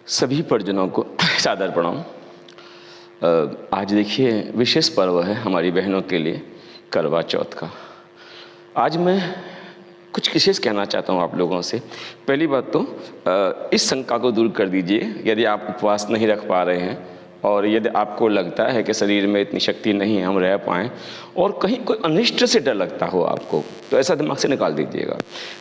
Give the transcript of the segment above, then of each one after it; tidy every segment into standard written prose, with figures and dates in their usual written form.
सभी परिजनों को सादर प्रणाम। आज देखिए विशेष पर्व है हमारी बहनों के लिए, करवा चौथ का। आज मैं कुछ विशेष कहना चाहता हूँ आप लोगों से। पहली बात तो इस शंका को दूर कर दीजिए, यदि आप उपवास नहीं रख पा रहे हैं और यदि आपको लगता है कि शरीर में इतनी शक्ति नहीं है हम रह पाएँ और कहीं कोई अनिष्ट से डर लगता हो आपको, तो ऐसा दिमाग से निकाल दीजिएगा।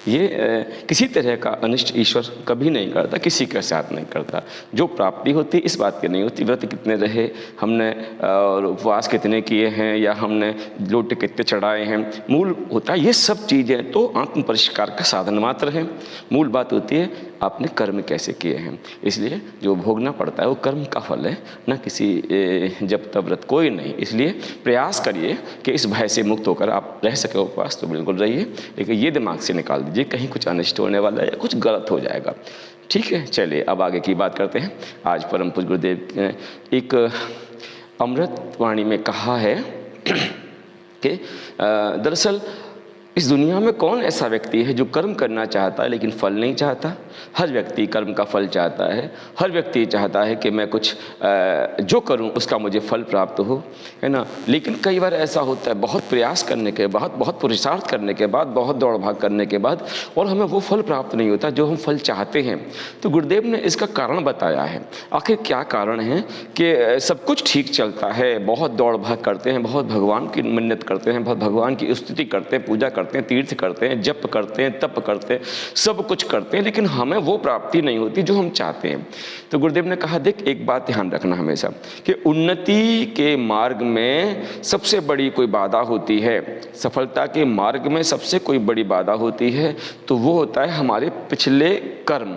ये किसी तरह का अनिष्ट ईश्वर कभी नहीं करता, किसी के साथ नहीं करता। जो प्राप्ति होती इस बात की नहीं होती व्रत कितने रहे हमने और उपवास कितने किए हैं या हमने लोटे कितने चढ़ाए हैं। मूल होता है ये सब चीज़ें तो आत्म परिष्कार का साधन मात्र है। मूल बात होती है आपने कर्म कैसे किए हैं। इसलिए जो भोगना पड़ता है वो कर्म का फल है, न किसी जब तब व्रत कोई नहीं। इसलिए प्रयास करिए कि इस भय से मुक्त होकर आप रह सके उपवास, तो बिल्कुल रहिए, लेकिन ये दिमाग से निकाल दीजिए कहीं कुछ अनिष्ट होने वाला है या कुछ गलत हो जाएगा। ठीक है, चलिए अब आगे की बात करते हैं। आज परम पूज्य गुरुदेव ने एक अमृत वाणी में कहा है कि दरअसल इस दुनिया में कौन ऐसा व्यक्ति है जो कर्म करना चाहता है लेकिन फल नहीं चाहता। हर व्यक्ति कर्म का फल चाहता है। हर व्यक्ति चाहता है कि मैं कुछ जो करूं उसका मुझे फल प्राप्त हो, है ना। लेकिन कई बार ऐसा होता है बहुत प्रयास करने के बाद, बहुत पुरुषार्थ करने के बाद, बहुत दौड़ भाग करने के बाद और हमें वो फल प्राप्त नहीं होता जो हम फल चाहते हैं। तो गुरुदेव ने इसका कारण बताया है। आखिर क्या कारण है कि सब कुछ ठीक चलता है, बहुत दौड़ भाग करते हैं, बहुत भगवान की मन्नत करते हैं, बहुत भगवान की स्तुति करते हैं, पूजा करते हैं, तीर्थ करते हैं, जप करते हैं, तप करते हैं, सब कुछ करते हैं, लेकिन हमें वो प्राप्ति नहीं होती जो हम चाहते हैं। तो गुरुदेव ने कहा देख एक बात ध्यान रखना हमेशा कि उन्नति के मार्ग में सबसे बड़ी कोई बाधा होती है, सफलता के मार्ग में सबसे कोई बड़ी बाधा होती है, तो वो होता है हमारे पिछले कर्म।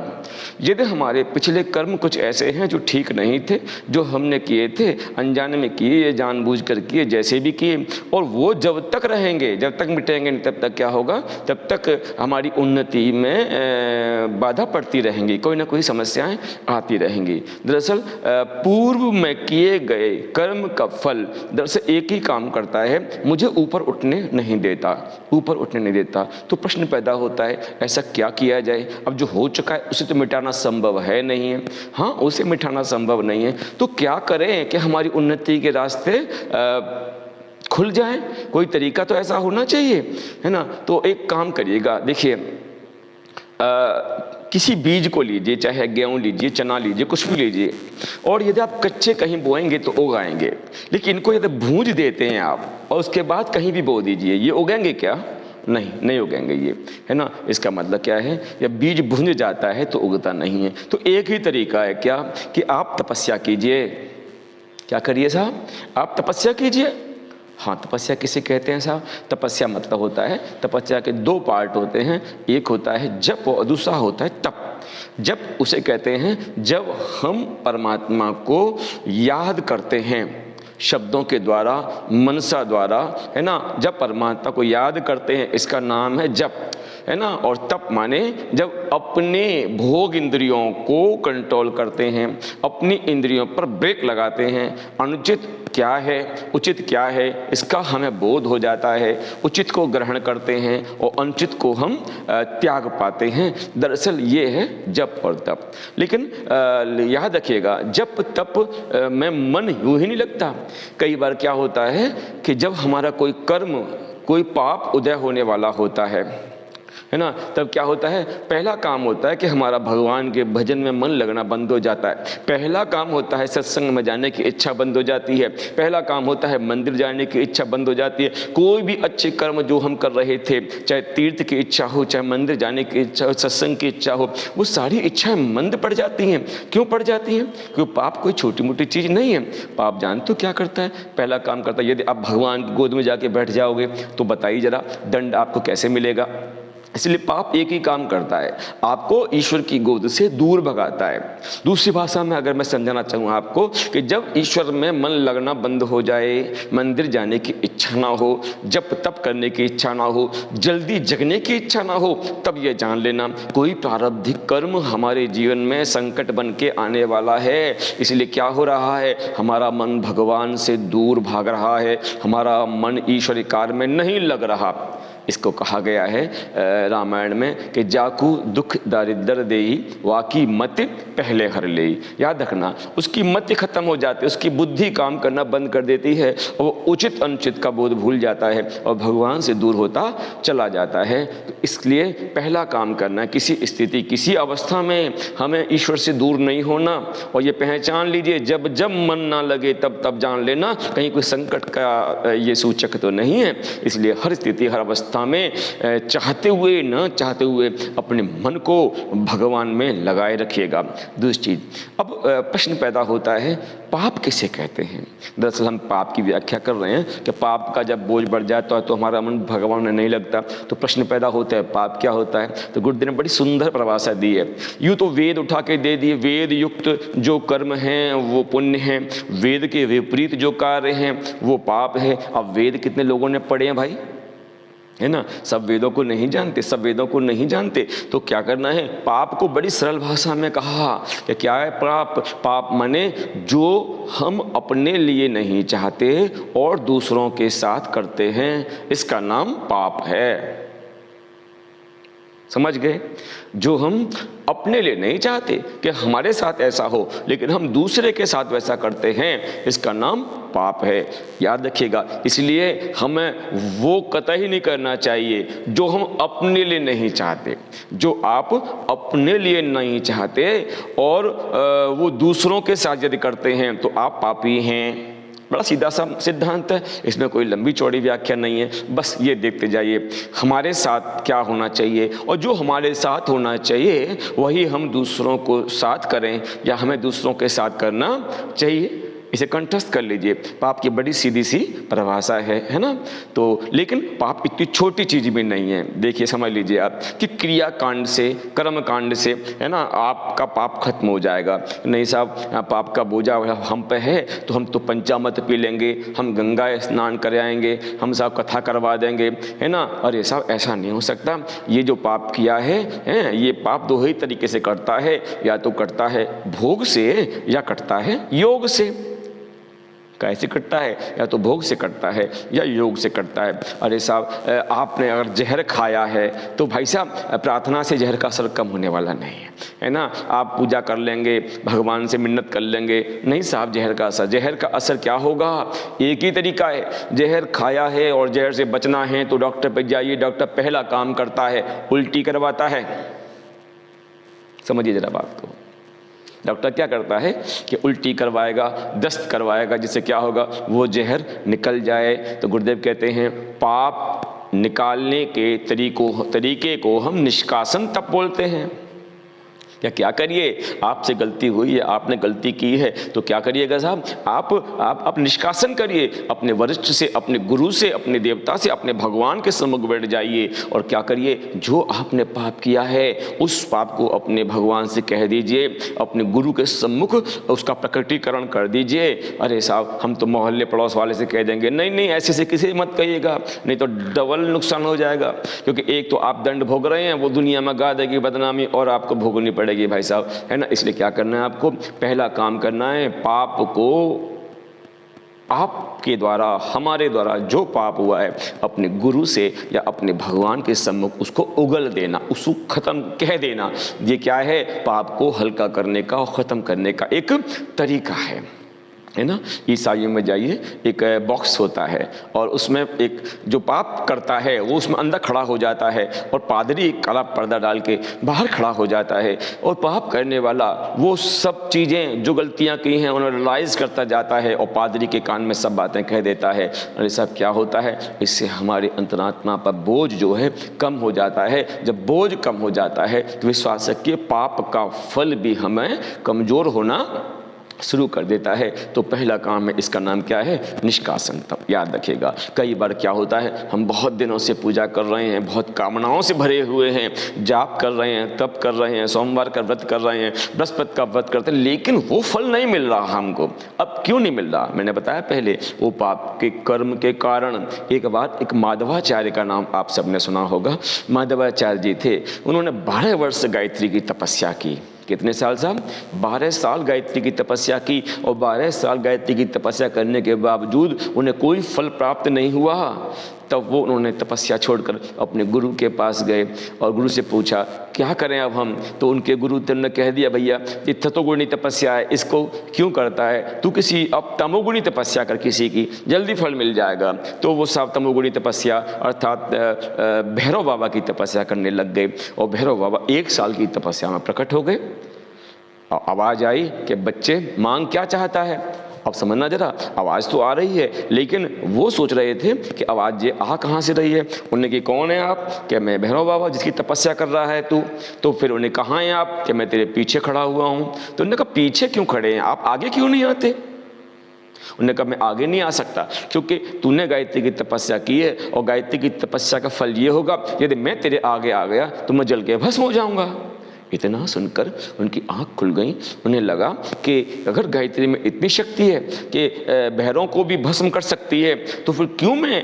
यदि हमारे पिछले कर्म कुछ ऐसे हैं जो ठीक नहीं थे, जो हमने किए थे, अनजाने में किए, जानबूझकर किए, जैसे भी किए, और वो जब तक रहेंगे, जब तक मिटेंगे नहीं, तब तक क्या होगा, तब तक हमारी उन्नति में बाधा पड़ती रहेंगी, कोई ना कोई समस्याएं आती रहेंगी। दरअसल पूर्व में किए गए कर्म का फल दरअसल एक ही काम करता है, मुझे ऊपर उठने नहीं देता, ऊपर उठने नहीं देता। तो प्रश्न पैदा होता है ऐसा क्या किया जाए। अब जो हो चुका है उसे तो मिटाना संभव है नहीं है। हाँ, उसे मिटाना संभव नहीं है, तो क्या करें कि हमारी उन्नति के रास्ते खुल जाए। कोई तरीका तो ऐसा होना चाहिए, है ना। तो एक काम करिएगा, देखिए किसी बीज को लीजिए, चाहे गेहूं लीजिए, चना लीजिए, कुछ भी लीजिए, और यदि आप कच्चे कहीं बोएंगे तो उगाएंगे, लेकिन इनको यदि भूंज देते हैं आप और उसके बाद कहीं भी बो दीजिए, ये उगेंगे क्या? नहीं उगेंगे ये, है ना। इसका मतलब क्या है, या बीज भुंज जाता है तो उगता नहीं है। तो एक ही तरीका है क्या कि आप तपस्या कीजिए। क्या करिए साहब? आप तपस्या कीजिए। हाँ, तपस्या किसे कहते हैं साहब? तपस्या मतलब होता है, तपस्या के दो पार्ट होते हैं, एक होता है जप और दूसरा होता है तप। जप उसे कहते हैं जब हम परमात्मा को याद करते हैं शब्दों के द्वारा, मनसा द्वारा, है ना। जब परमात्मा को याद करते हैं इसका नाम है जप, है ना। और तप माने जब अपने भोग इंद्रियों को कंट्रोल करते हैं, अपनी इंद्रियों पर ब्रेक लगाते हैं। अनुचित क्या है, उचित क्या है, इसका हमें बोध हो जाता है, उचित को ग्रहण करते हैं और अनुचित को हम त्याग पाते हैं। दरअसल ये है जप और तप। लेकिन याद रखिएगा जप तप में मन यूं ही नहीं लगता। कई बार क्या होता है कि जब हमारा कोई कर्म, कोई पाप उदय होने वाला होता है ना, तब क्या होता है, पहला काम होता है कि हमारा भगवान के भजन में मन लगना बंद हो जाता है। पहला काम होता है सत्संग में जाने की इच्छा बंद हो जाती है। पहला काम होता है मंदिर जाने की इच्छा बंद हो जाती है। कोई भी अच्छे कर्म जो हम कर रहे थे, चाहे तीर्थ की इच्छा हो, चाहे मंदिर जाने की इच्छा हो, सत्संग की इच्छा हो, वो सारी इच्छाएं मंद पड़ जाती हैं। क्यों पड़ जाती हैं? क्योंकि पाप कोई छोटी मोटी चीज़ नहीं है। पाप जानते हो क्या करता है? पहला काम करता है, यदि आप भगवान की गोद में जाके बैठ जाओगे तो बताइए जरा दंड आपको कैसे मिलेगा। इसलिए पाप एक ही काम करता है, आपको ईश्वर की गोद से दूर भगाता है। दूसरी भाषा में अगर मैं समझाना चाहूँ आपको कि जब ईश्वर में मन लगना बंद हो जाए, मंदिर जाने की इच्छा ना हो, जप तप करने की इच्छा ना हो, जल्दी जगने की इच्छा ना हो, तब ये जान लेना कोई प्रारब्धिक कर्म हमारे जीवन में संकट बन के आने वाला है। इसलिए क्या हो रहा है, हमारा मन भगवान से दूर भाग रहा है, हमारा मन ईश्वर कार्य में नहीं लग रहा। इसको कहा गया है रामायण में कि जाकू दुख दारिद्र देई वाकी मत पहले हर ले। याद रखना, उसकी मत खत्म हो जाती है, उसकी बुद्धि काम करना बंद कर देती है और वो उचित अनुचित का बोध भूल जाता है और भगवान से दूर होता चला जाता है। तो इसलिए पहला काम करना है, किसी स्थिति किसी अवस्था में हमें ईश्वर से दूर नहीं होना। और ये पहचान लीजिए, जब जब मन ना लगे तब तब जान लेना कहीं कोई संकट का ये सूचक तो नहीं है। इसलिए हर स्थिति हर अवस्था में चाहते हुए न चाहते हुए अपने मन को भगवान में लगाए रखिएगा। दूसरी चीज, अब प्रश्न पैदा होता है पाप किसे कहते हैं। दरअसल हम पाप की व्याख्या कर रहे हैं कि पाप का जब बोझ बढ़ जाता है तो हमारा मन भगवान में नहीं लगता, तो प्रश्न पैदा होता है पाप क्या होता है। तो गुरुदेव ने बड़ी सुंदर परिभाषा दी है। यूँ तो वेद उठा के दे दिए, वेद युक्त जो कर्म हैं वो पुण्य हैं, वेद के विपरीत जो कार्य हैं वो पाप है। अब वेद कितने लोगों ने पढ़े हैं भाई, है ना। सब वेदों को नहीं जानते, सब वेदों को नहीं जानते। तो क्या करना है, पाप को बड़ी सरल भाषा में कहा कि क्या है पाप। पाप माने जो हम अपने लिए नहीं चाहते और दूसरों के साथ करते हैं, इसका नाम पाप है। समझ गए। जो हम अपने लिए नहीं चाहते कि हमारे साथ ऐसा हो, लेकिन हम दूसरे के साथ वैसा करते हैं, इसका नाम पाप है। याद रखिएगा। इसलिए हमें वो कतई नहीं करना चाहिए जो हम अपने लिए नहीं चाहते। जो आप अपने लिए नहीं चाहते और वो दूसरों के साथ यदि करते हैं तो आप पापी हैं। बड़ा सीधा सा सिद्धांत है, इसमें कोई लंबी चौड़ी व्याख्या नहीं है। बस ये देखते जाइए हमारे साथ क्या होना चाहिए और जो हमारे साथ होना चाहिए वही हम दूसरों को साथ करें या हमें दूसरों के साथ करना चाहिए। इसे कंठस्थ कर लीजिए। पाप की बड़ी सीधी सी परिभाषा है ना। तो लेकिन पाप इतनी छोटी चीज भी नहीं है। देखिए समझ लीजिए आप कि क्रिया कांड से कर्म कांड से, है ना, आपका पाप खत्म हो जाएगा। नहीं साहब पाप का बोझा हम पे है तो हम तो पंचामृत पी लेंगे, हम गंगा स्नान कर आएंगे, हम साहब कथा करवा देंगे, है ना। अरे साहब ऐसा नहीं हो सकता। ये जो पाप किया है ये पाप दो ही तरीके से करता है, या तो करता है भोग से या करता है योग से। कैसे कटता है, या तो भोग से कटता है या योग से कटता है। अरे साहब आपने अगर जहर खाया है तो भाई साहब प्रार्थना से जहर का असर कम होने वाला नहीं है ना। आप पूजा कर लेंगे, भगवान से मिन्नत कर लेंगे, नहीं साहब जहर का असर क्या होगा। एक ही तरीका है, जहर खाया है और जहर से बचना है तो डॉक्टर पे जाइए। डॉक्टर पहला काम करता है उल्टी करवाता है। समझिए जरा बात को। डॉक्टर क्या करता है कि उल्टी करवाएगा, दस्त करवाएगा, जिससे क्या होगा वो जहर निकल जाए। तो गुरुदेव कहते हैं पाप निकालने के तरीके को हम निष्कासन तप बोलते हैं। क्या करिए, आपसे गलती हुई है, आपने गलती की है तो क्या करिएगा साहब, आप निष्कासन करिए। अपने वरिष्ठ से, अपने गुरु से, अपने देवता से, अपने भगवान के सम्मुख बैठ जाइए और क्या करिए, जो आपने पाप किया है उस पाप को अपने भगवान से कह दीजिए, अपने गुरु के सम्मुख उसका प्रकटीकरण कर दीजिए। अरे साहब हम तो मोहल्ले पड़ोस वाले से कह देंगे, नहीं ऐसे से किसी मत कहिएगा, नहीं तो डबल नुकसान हो जाएगा। क्योंकि एक तो आप दंड भोग रहे हैं, वो दुनिया में गा देगी बदनामी और आपको भोगनी पड़ेगी भाई साहब, है ना। इसलिए क्या करना है आपको, पहला काम करना है पाप को आपके द्वारा, हमारे द्वारा जो पाप हुआ है अपने गुरु से या अपने भगवान के सम्मुख उसको उगल देना, उसको खत्म कह देना। ये क्या है, पाप को हल्का करने का और खत्म करने का एक तरीका है ना। ईसाइयों में जाइए, एक बॉक्स होता है और उसमें एक जो पाप करता है वो उसमें अंदर खड़ा हो जाता है और पादरी काला पर्दा डाल के बाहर खड़ा हो जाता है और पाप करने वाला वो सब चीज़ें जो गलतियां की हैं उन्हें रियलाइज़ करता जाता है और पादरी के कान में सब बातें कह देता है। और सब क्या होता है, इससे हमारी अंतरात्मा पर बोझ जो है कम हो जाता है। जब बोझ कम हो जाता है तो विश्वास रखिए पाप का फल भी हमें कमज़ोर होना शुरू कर देता है। तो पहला काम है, इसका नाम क्या है, निष्कासन तप। याद रखिएगा। कई बार क्या होता है, हम बहुत दिनों से पूजा कर रहे हैं, बहुत कामनाओं से भरे हुए हैं, जाप कर रहे हैं, तप कर रहे हैं, सोमवार का व्रत कर रहे हैं, बृहस्पति का व्रत करते हैं, लेकिन वो फल नहीं मिल रहा हमको। अब क्यों नहीं मिल रहा, मैंने बताया पहले, वो पाप के कर्म के कारण। एक बार एक माधवाचार्य का नाम आप सबने सुना होगा। माधवाचार्य जी थे, उन्होंने 12 वर्ष गायत्री की तपस्या की। कितने साल साहब, 12 साल गायत्री की तपस्या की और 12 साल गायत्री की तपस्या करने के बावजूद उन्हें कोई फल प्राप्त नहीं हुआ। तब वो उन्होंने तपस्या छोड़कर अपने गुरु के पास गए और गुरु से पूछा क्या करें अब हम। तो उनके गुरु ने कह दिया भैया ये तमोगुणी तपस्या है, इसको क्यों करता है तू, किसी अब तमोगुणी तपस्या कर किसी की, जल्दी फल मिल जाएगा। तो वो साहब तमोगुणी तपस्या अर्थात भैरव बाबा की तपस्या करने लग गए और भैरव बाबा 1 साल की तपस्या में प्रकट हो गए। आवाज आई कि बच्चे मांग क्या चाहता है। अब समझना जरा, आवाज़ तो आ रही है लेकिन वो सोच रहे थे कि आवाज़ ये आ कहाँ से रही है। उन्होंने कि कौन है आप? कि मैं भैरव बाबा जिसकी तपस्या कर रहा है तू। तो फिर उन्हें कहाँ हैं आप? कि मैं तेरे पीछे खड़ा हुआ हूँ। तो उन्होंने कहा पीछे क्यों खड़े हैं आप, आगे क्यों नहीं आते? उन्होंने कहा मैं आगे नहीं आ सकता क्योंकि तूने गायत्री की तपस्या की है और गायत्री की तपस्या का फल ये होगा यदि मैं तेरे आगे आ गया तो मैं जल के भस्म हो जाऊंगा। इतना सुनकर उनकी आंख खुल गई। उन्हें लगा कि अगर गायत्री में इतनी शक्ति है कि भैरवों को भी भस्म कर सकती है तो फिर क्यों मैं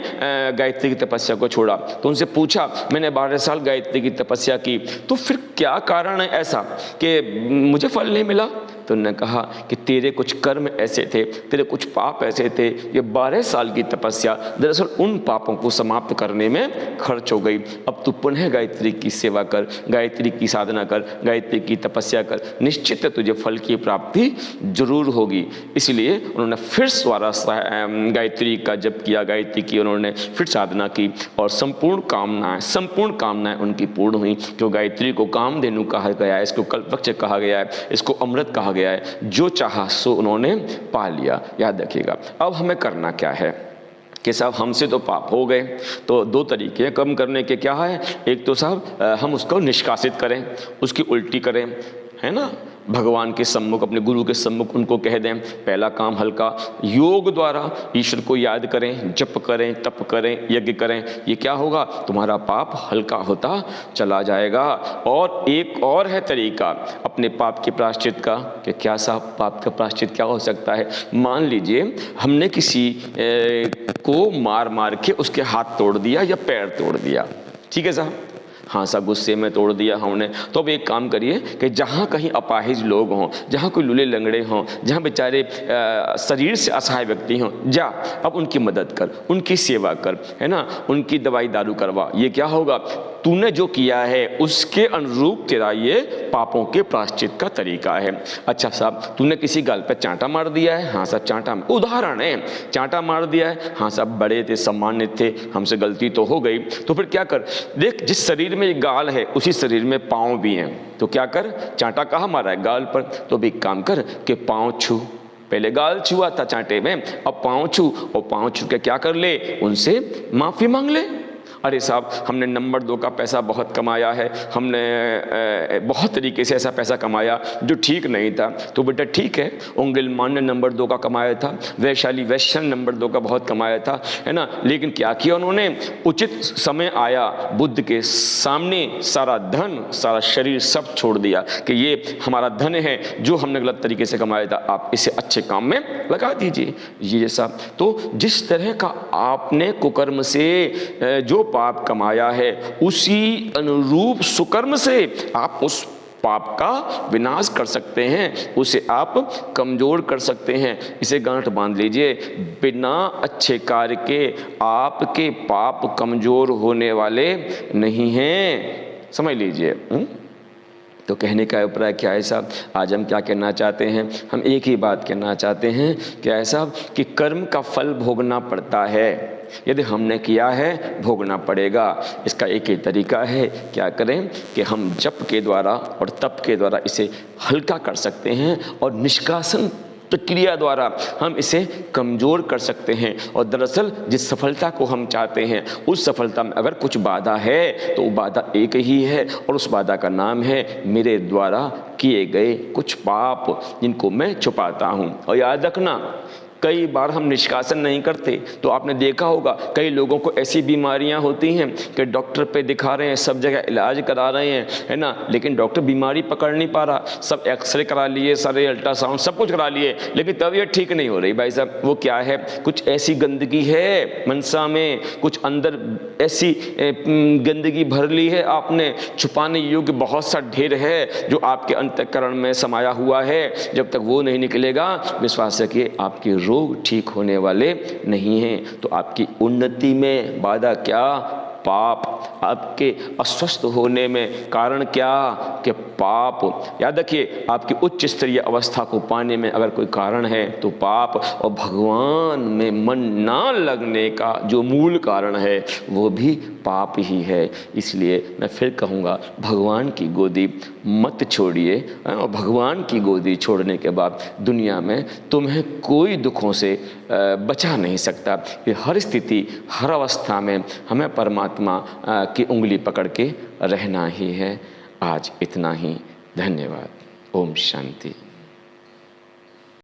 गायत्री की तपस्या को छोड़ा। तो उनसे पूछा मैंने 12 साल गायत्री की तपस्या की तो फिर क्या कारण है ऐसा कि मुझे फल नहीं मिला। तो उन्होंने कहा कि तेरे कुछ कर्म ऐसे थे, तेरे कुछ पाप ऐसे थे, ये 12 साल की तपस्या दरअसल उन पापों को समाप्त करने में खर्च हो गई। अब तू पुनः गायत्री की सेवा कर, गायत्री की साधना कर, गायत्री की तपस्या कर, निश्चित तुझे फल की प्राप्ति जरूर होगी। इसलिए उन्होंने फिर दोबारा गायत्री का जप किया, गायत्री की उन्होंने फिर साधना की और संपूर्ण कामनाएं उनकी पूर्ण हुई। क्यों गायत्री को कामधेनु कहा गया है, इसको कल्पवृक्ष कहा गया है, इसको अमृत कहा गया है। जो चाहा सो उन्होंने पा लिया। याद रखिएगा। अब हमें करना क्या है कि साहब हमसे तो पाप हो गए, तो 2 तरीके कम करने के। क्या है? एक तो साहब हम उसको निष्कासित करें, उसकी उल्टी करें, है ना, भगवान के सम्मुख, अपने गुरु के सम्मुख उनको कह दें। पहला काम हल्का, योग द्वारा ईश्वर को याद करें, जप करें, तप करें, यज्ञ करें। ये क्या होगा? तुम्हारा पाप हल्का होता चला जाएगा। और एक और है तरीका अपने पाप के प्रायश्चित का कि क्या साहब पाप का प्रायश्चित क्या हो सकता है? मान लीजिए हमने किसी को मार के उसके हाथ तोड़ दिया या पैर तोड़ दिया, ठीक है साहब, हाँ साहब गुस्से में तोड़ दिया हमने। तो अब एक काम करिए कि जहाँ कहीं अपाहिज लोग हों, जहाँ कोई लूले लंगड़े हों, जहाँ बेचारे शरीर से असहाय व्यक्ति हों, जा अब उनकी मदद कर, उनकी सेवा कर, है ना, उनकी दवाई दारू करवा। ये क्या होगा? तूने जो किया है उसके अनुरूप तेरा ये पापों के प्रायश्चित का तरीका है। अच्छा साहब तूने किसी गाल पे चांटा मार दिया है, हाँ साहब चांटा, उदाहरण है, चांटा मार दिया है, हाँ साहब बड़े थे, सम्मानित थे, हमसे गलती तो हो गई। तो फिर क्या कर, देख जिस शरीर में एक गाल है उसी शरीर में पाँव भी हैं, तो क्या कर, चांटा कहाँ मारा है? गाल पर। तो भी एक काम कर कि पाँव छू, पहले गाल छुआ था चांटे में, अब पाँव छू, और पाँव छू के क्या कर ले, उनसे माफ़ी मांग ले। अरे साहब हमने नंबर 2 का पैसा बहुत कमाया है, हमने बहुत तरीके से ऐसा पैसा कमाया जो ठीक नहीं था। तो बेटा ठीक है, उंगलमान ने नंबर 2 का कमाया था, वैशाली वैश्य नंबर 2 का बहुत कमाया था, है ना, लेकिन क्या किया उन्होंने? उचित समय आया, बुद्ध के सामने सारा धन, सारा शरीर सब छोड़ दिया कि ये हमारा धन है जो हमने गलत तरीके से कमाया था, आप इसे अच्छे काम में लगा दीजिए। ये साहब तो जिस तरह का आपने कुकर्म से जो पाप कमाया है उसी अनुरूप सुकर्म से आप उस पाप का विनाश कर सकते हैं, उसे आप कमजोर कर सकते हैं। इसे गांठ बांध लीजिए, बिना अच्छे कार्य के आपके पाप कमजोर होने वाले नहीं हैं, समझ लीजिए। तो कहने का अभिप्राय क्या है साहब? आज हम क्या कहना चाहते हैं? हम एक ही बात कहना चाहते हैं क्या है साहब कि कर्म का फल भोगना पड़ता है। यदि हमने किया है भोगना पड़ेगा। इसका एक ही तरीका है, क्या करें कि हम जप के द्वारा और तप के द्वारा इसे हल्का कर सकते हैं और निष्कासन प्रक्रिया द्वारा हम इसे कमज़ोर कर सकते हैं। और दरअसल जिस सफलता को हम चाहते हैं उस सफलता में अगर कुछ बाधा है तो वो बाधा एक ही है और उस बाधा का नाम है मेरे द्वारा किए गए कुछ पाप जिनको मैं छुपाता हूँ। और याद रखना कई बार हम निष्कासन नहीं करते, तो आपने देखा होगा कई लोगों को ऐसी बीमारियां होती हैं कि डॉक्टर पे दिखा रहे हैं, सब जगह इलाज करा रहे हैं, है ना, लेकिन डॉक्टर बीमारी पकड़ नहीं पा रहा। सब एक्सरे करा लिए, सारे अल्ट्रासाउंड सब कुछ करा लिए, लेकिन तबीयत ठीक नहीं हो रही। भाई साहब वो क्या है? कुछ ऐसी गंदगी है मनसा में, कुछ अंदर ऐसी गंदगी भर ली है आपने, छुपाने योग्य बहुत सा ढेर है जो आपके अंतःकरण में समाया हुआ है। जब तक वो नहीं निकलेगा विश्वास रखिए आपकी रोग ठीक होने वाले नहीं हैं। तो आपकी उन्नति में बाधा क्या? पाप। आपके अस्वस्थ होने में कारण क्या? कि पाप। याद रखिए, आपकी उच्च स्तरीय अवस्था को पाने में अगर कोई कारण है तो पाप, और भगवान में मन ना लगने का जो मूल कारण है वो भी पाप ही है। इसलिए मैं फिर कहूँगा, भगवान की गोदी मत छोड़िए। और भगवान की गोदी छोड़ने के बाद दुनिया में तुम्हें कोई दुखों से बचा नहीं सकता। ये हर स्थिति, हर अवस्था में हमें परमात्मा की उंगली पकड़ के रहना ही है। आज इतना ही। धन्यवाद। ओम शांति।